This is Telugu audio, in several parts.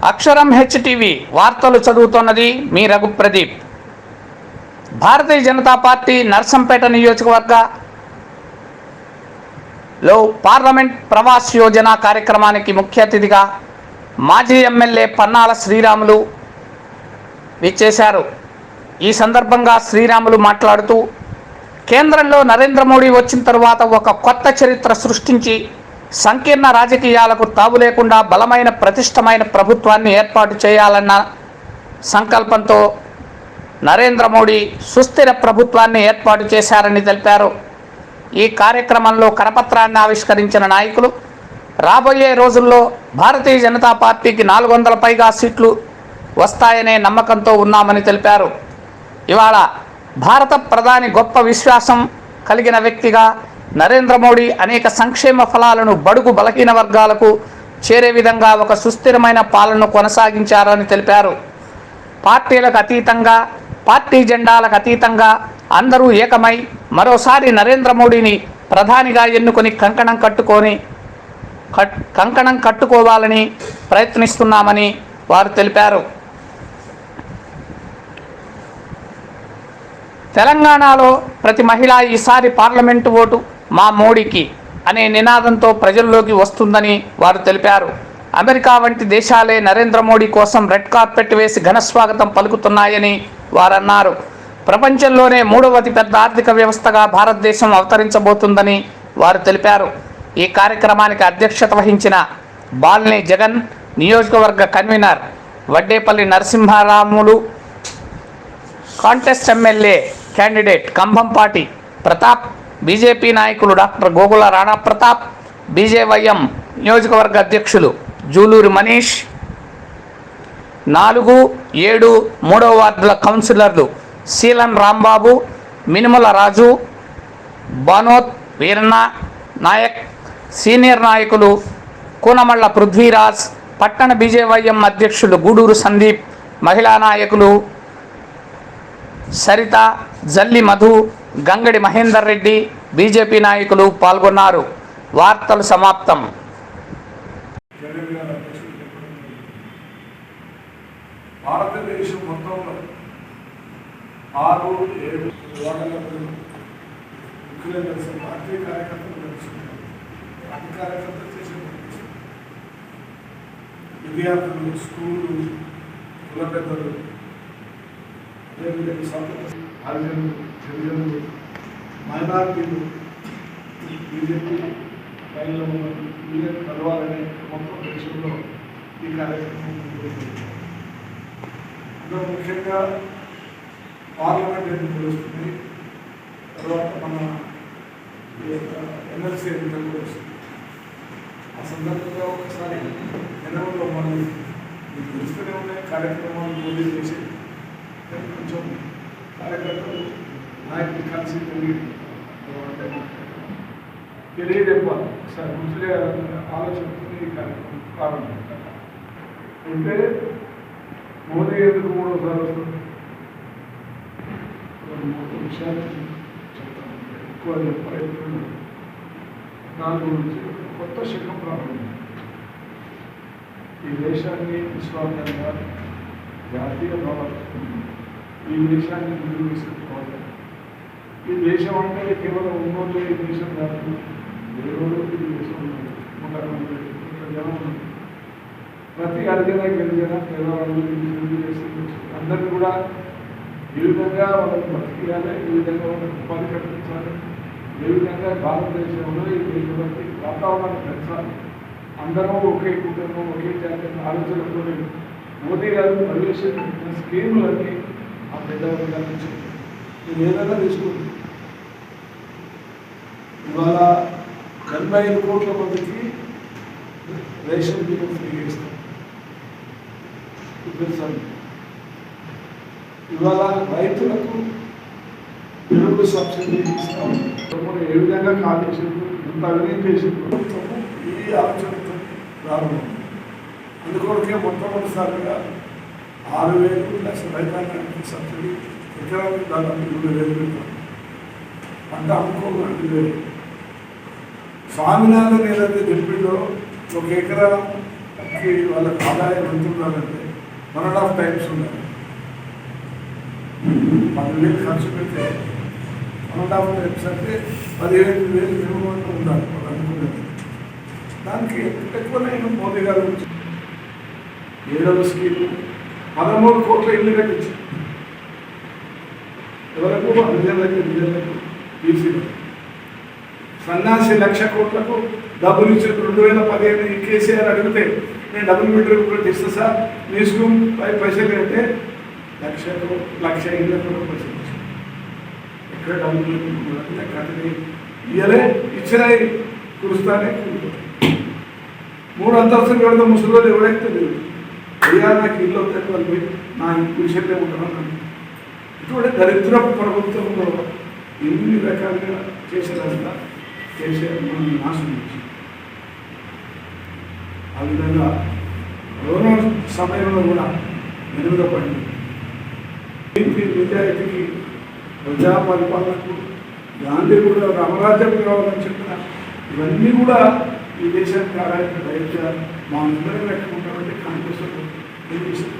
అక్షరం హెచ్టీవీ వార్తలు చదువుతున్నది మీ రఘుప్రదీప్. భారతీయ జనతా పార్టీ నర్సంపేట నియోజకవర్గంలో పార్లమెంట్ ప్రవాస్ యోజన కార్యక్రమానికి ముఖ్య అతిథిగా మాజీ ఎమ్మెల్యే పన్నాల శ్రీరాములు విచ్చేశారు. ఈ సందర్భంగా శ్రీరాములు మాట్లాడుతూ, కేంద్రంలో నరేంద్ర మోడీ వచ్చిన తర్వాత ఒక కొత్త చరిత్ర సృష్టించి సంకీర్ణ రాజకీయాలకు తావు లేకుండా బలమైన ప్రతిష్టమైన ప్రభుత్వాన్ని ఏర్పాటు చేయాలన్న సంకల్పంతో నరేంద్ర మోడీ సుస్థిర ప్రభుత్వాన్ని ఏర్పాటు చేశారని తెలిపారు. ఈ కార్యక్రమంలో కరపత్రాన్ని ఆవిష్కరించిన నాయకులు రాబోయే రోజుల్లో భారతీయ జనతా పార్టీకి 400 పైగా సీట్లు వస్తాయనే నమ్మకంతో ఉన్నామని తెలిపారు. ఇవాళ భారత ప్రధాని గొప్ప విశ్వాసం కలిగిన వ్యక్తిగా నరేంద్ర మోడీ అనేక సంక్షేమ ఫలాలను బడుగు బలహీన వర్గాలకు చేరే విధంగా ఒక సుస్థిరమైన పాలనను కొనసాగించారని తెలిపారు. పార్టీలకు అతీతంగా, పార్టీ జెండాలకు అతీతంగా అందరూ ఏకమై మరోసారి నరేంద్ర మోడీని ప్రధానిగా ఎన్నుకొని కంకణం కట్టుకోవాలని ప్రయత్నిస్తున్నామని వారు తెలిపారు. తెలంగాణలో ప్రతి మహిళ ఈసారి పార్లమెంటు ఓటు మా మోడీకి అనే నినాదంతో ప్రజల్లోకి వస్తుందని వారు తెలిపారు. అమెరికా వంటి దేశాలే నరేంద్ర మోడీ కోసం రెడ్ కార్పెట్ వేసి ఘనస్వాగతం పలుకుతున్నాయని వారన్నారు. ప్రపంచంలోనే 3వ అతిపెద్ద ఆర్థిక వ్యవస్థగా భారతదేశం అవతరించబోతుందని వారు తెలిపారు. ఈ కార్యక్రమానికి అధ్యక్షత వహించిన బాల్ని జగన్, నియోజకవర్గ convener Vaddepalli Narasimharamulu, contest MLA candidate Kambhampati Pratap, BJP నాయకులు డాక్టర్ గోగుల రాణా ప్రతాప్, బీజేవైఎం నియోజకవర్గ అధ్యక్షులు జూలూరి మనీష్, 4, 7, 3వ వార్డుల కౌన్సిలర్లు శీలన్ రాంబాబు, మినుమల రాజు, బానోత్ వీరన్న నాయక్, సీనియర్ నాయకులు కూనమళ్ళ పృథ్వీరాజ్, పట్టణ బీజేవైఎం అధ్యక్షులు గూడూరు సందీప్, మహిళా నాయకులు సరిత, జల్లి మధు, గంగడి మహేందర్ రెడ్డి, బీజేపీ నాయకులు పాల్గొన్నారు. వార్తలు సమాప్తం. భారతదేశం మొత్తంలో 6-7 ఓటర్లకు ముఖ్యులే తెలుసు, పార్టీ కార్యకర్తలు తెలుసుకుంటారు. పార్టీ కార్యకర్తలు చేసే విద్యార్థులు, స్కూళ్ళు, కుల పెద్దలు, హరిజనులు, గిరిజనులు, మైనార్టీలు, బీజేపీ లైన్లో ఉన్న బీజేపీ కలవాలనే మొత్తం దేశంలో ఈ కార్యక్రమం అందులో ముఖ్యంగా పార్లమెంట్ ఎన్నికలు వస్తుంది, తర్వాత మన ఎమ్మెల్సీ ఎన్నికలు కూడా వస్తుంది. ఆ సందర్భంగా ఒకసారి ఎన్నికల్లో మనం మీకు తెలుస్తూనే ఉన్నాయి కార్యక్రమాలు పోటీ చేసి కొంచెం కార్యకర్తలు నాయకులు కలిసి తెలియజెప్పాలి. సార్ ముందులే ఆలోచనతో ఈ కార్యక్రమం ప్రారంభించాలి. అంటే మోదీ ఎందుకు 3వసారి వస్తుంది, 3 విషయాలు చెప్తాను, ఎక్కువ ప్రయత్నం. దాని గురించి కొత్త శకం ప్రారంభించాలి. ఈ దేశాన్ని విశ్వాసంగా జాతీయ భావన ఈ దేశాన్ని ముందుకు తీసుకుపోవాలి. ఈ దేశం అంటే కేవలం ఉన్నోళ్ళు ఈ దేశం కాదు, దేవుడు ఈ దేశం జనం ప్రతి అర్జన గిరిజన పేదవాళ్ళు అందరినీ కూడా ఏ విధంగా వాళ్ళకి బతికియాలి, ఏ విధంగా వాళ్ళకి ఉపాధి కల్పించాలి, ఏ విధంగా భారతదేశంలో ఈ దేశంలోకి వాతావరణాన్ని పెంచాలి, అందరూ ఒకే కుటుంబం ఒకే జాతి ఆలోచనతో మోదీ గారు ప్రవేశించిన స్కీములన్నీ ఆ పెద్దవాళ్ళ నుంచి నేను ఏదైనా తీసుకుంది. ఇవాళ 85 కోట్ల మందికి రేషన్ బియ్యం ఫ్రీగా ఇస్తాం. ఇవాళ రైతులకు ఎరువులు సబ్సిడీ ఇస్తాం. ఏ విధంగా కాలేజీలు ఎంత అవినీతి చేసిందో ఈ ఆలోచనతో ప్రారంభం. అందుకొరకే మొట్టమొదటిసారిగా 6,000 రైతాంగానికి సబ్సిడీ, ఎకరానికి దాదాపు 20,000 పెడతాం. పంట అమ్ముకోవాలి 2,000. స్వామినాథన్ ఏదైతే చెప్పిందో 1 ఎకరా దానికి వాళ్ళకి ఆదాయం ఎంత ఉండాలంటే 1.5 times ఉండాలి. 10,000 ఖర్చు పెడితే 1.5 times అంటే 15,000 మినిమం ఉండాలి వాళ్ళు అనుకునేది. దానికి ఎక్కువనైనా మోదీ గారు 7వ స్కీము 13 కోట్ల ఇల్లు కట్టించారు. ఎవరకు రిజర్లకు బీసీలు. సన్నాసి 1,00,000 కోట్లకు డబ్బులు ఇచ్చిన 2015 కేసీఆర్ అడిగితే నేను డబుల్ బెడ్రూమ్ కూడా తెస్తా సార్ మీ స్కూల్ పైసలు అంటే 1,00,000 ఇళ్ళకు కూడా పైసలు ఇచ్చారు. ఎక్కడ డబుల్ బెడ్రూమ్ కూడా కట్టని ఇయ్యలే, ఇచ్చినవి కురుస్తానే 3 అంతస్తులు కడితే ముసలి ఎవరైతే లేదు. అయ్యా నాకు ఇల్లు అవుతాయి వాళ్ళు పోయి నా విషయంలో ఉంటాను. ఇటువంటి దరిద్ర ప్రభుత్వంలో ఎన్ని రకాలుగా చేసేదంతా కేసీఆర్ మనం నాశనం చేసి ఆ విధంగా కరోనా సమయంలో కూడా వెనుకబడి విద్యార్థికి ప్రజా పరిపాలనకు గాంధీ కూడా రామరాజ్యం కావాలని చెప్పిన ఇవన్నీ కూడా ఈ దేశానికి ఆదాయం రైతు మా అందరం పెట్టుకుంటామంటే కాంగ్రెస్ ఏం చేశారు?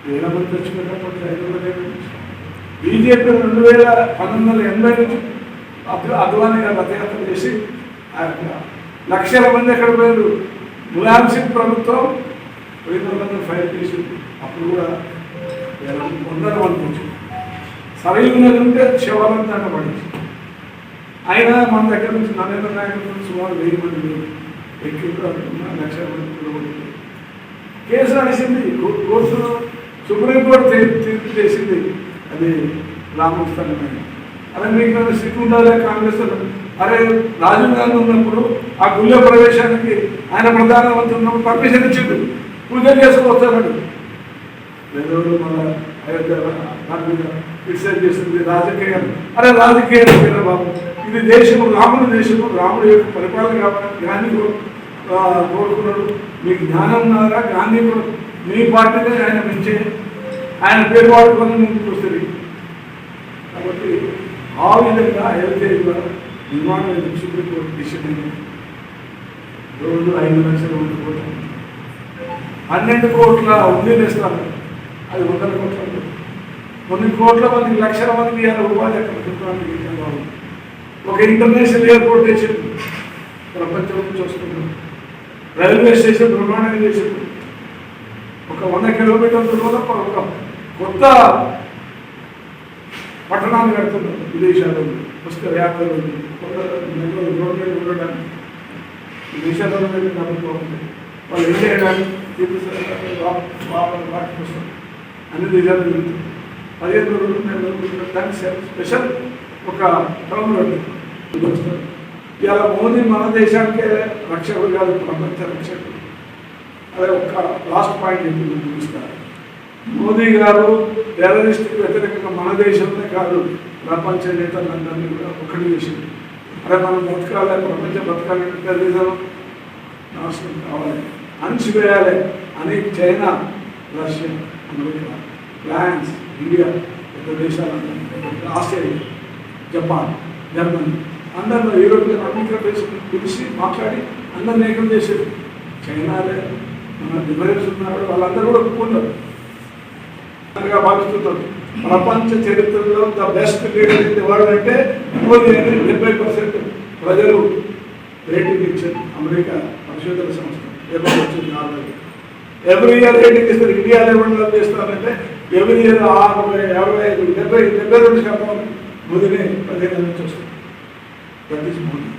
1000 మంది తెచ్చుకున్నప్పుడు 500 బీజేపీ 1980 నుంచి అద్వానీ గారు రథయాత్ర చేసి లక్షల మంది ఎక్కడ పోయారు. ములాయం సింగ్ ప్రభుత్వం 200 ఫైల్ చేసింది. అప్పుడు కూడా 100 మంది వచ్చింది. సరైన ఉన్నది ఉంటే శివాలంతా పడింది. అయినా మన దగ్గర నుంచి నరేంద్ర నాయకుల నుంచి సుమారు 1000 మంది ఎక్కింపు 1,00,000 మంది కూడా కేసు నడిచింది. కోర్టు సుప్రీంకోర్టు తీర్పు చేసింది. అది రామస్థానమైన అదే మీకు సిక్కు ఉండాలి కాంగ్రెస్. అరే రాజీవ్ గాంధీ ఉన్నప్పుడు ఆ గుళ్ళ ప్రవేశానికి ఆయన ప్రధానమంత్రి ఉన్నప్పుడు పర్మిషన్ ఇచ్చిండు, పూజలు చేసుకోవచ్చాడు. ఏదో మన అయోధ్య క్రిటిసైజ్ చేస్తుంది రాజకీయాలు. అరే రాజకీయాలు బాబు, ఇది దేశము రాముడి దేశము, రాముడి యొక్క పరిపాలన కావాలని గాంధీ కోరుకున్నాడు. మీకు జ్ఞానం ఉన్నారా? గాంధీ కూడా మీ పార్టీనే ఆయన మించే ఆయన పేరు వాడుకొని ముందుకు వస్తుంది. కాబట్టి ఆ విధంగా హెరిటేజ్ నిర్మాణం సుప్రీంకోర్టు డిసిషన్ రోజు 5 లక్షలు ఉండిపోతాం. 12 కోట్ల ఉందీలు ఇస్తారు. అది 100 కోట్ల కొన్ని కోట్ల మందికి, లక్షల మందికి ఇవాళ ఉపాధి అక్కడ ప్రభుత్వానికి. ఒక ఇంటర్నేషనల్ ఎయిర్పోర్ట్ వేసారు, ప్రపంచం నుంచి వస్తున్నాం. రైల్వే స్టేషన్ నిర్మాణం చేసారు. ఒక 100 కిలోమీటర్ల దూరంలో ఒక కొత్త పట్టణాన్ని కడుతున్నారు విదేశాల్లో. వస్తే 50 రోజులు ఉండడానికి విదేశాలలో నమ్ముకోవాలి. వాళ్ళు ఏం చేయడానికి వాటి కోసం అన్ని దేశాలు జరుగుతుంది. 15 రోజులు దానికి స్పెషల్ ఒక టర్మ్ వస్తారు. ఇవాళ మోదీ మన దేశానికే రక్షకుడు కాదు, ప్రపంచ రక్షకుడు. అదే ఒక లాస్ట్ పాయింట్ చూపిస్తారు. మోదీ గారు టెర్రరిస్ట్కి వ్యతిరేకంగా మన దేశంలో కాదు ప్రపంచ నేతలందరినీ కూడా ఒకటి చేసింది. అదే మనం బతకాలి, ప్రపంచం బతకాలంటే టెర్రరిజం నాశనం కావాలి, అణిచివేయాలి అని China, Russia, America, France, India, పెద్ద దేశాలందరూ, ఆస్ట్రేలియా, జపాన్, జర్మనీ అందరిలో యూరోపియన్ అమెరికా దేశం పిలిచి మాట్లాడి అందరిని ఏకం చేసేది. చైనాలే మన డిఫరెన్స్ ఉన్నారు, వాళ్ళందరూ కూడా ఒప్పుకున్నారు. భావిస్తున్నారు ప్రపంచ చరిత్రలో the best leader in the world అంటే మోదీ అని 70% ప్రజలు రేటింగ్ ఇచ్చారు. అమెరికా పరిశోధన సంస్థ వచ్చింది 40. ఎవ్రీ ఇయర్ రేటింగ్ ఇస్తారు. ఇండియా లెవెల్లో చేస్తారంటే ఎవ్రీ ఇయర్ 60, 55, 70, 72 శాతం మోదీని 15 నుంచి వస్తుంది. That is Modi.